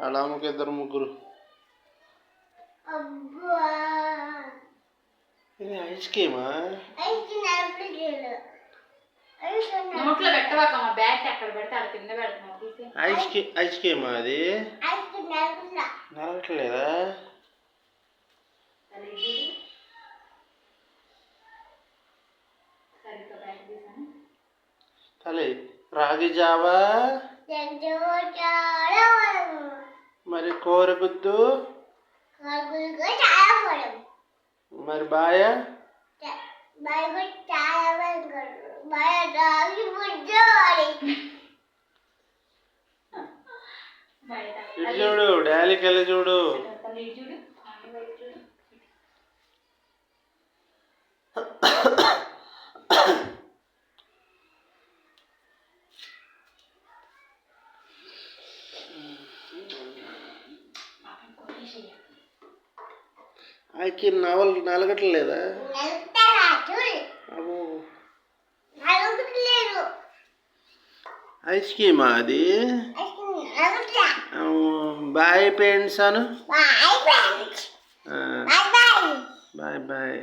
అలామకి ఇద్దరు ముగ్గురు. ఇది ఐస్ క్రీమా? ఐస్ క్రీమా అది? నరగట్లేదా? తల్లి రాగి జావా, మరి కోరగుద్దు, మరి బాయ ఇటు చూడు, డాలీకి వెళ్ళి చూడు. ఆకి నలగట్లేదా? ఐస్ క్రీమా అది? బాయ్ ఫ్రెండ్స్ అను. Bye bye.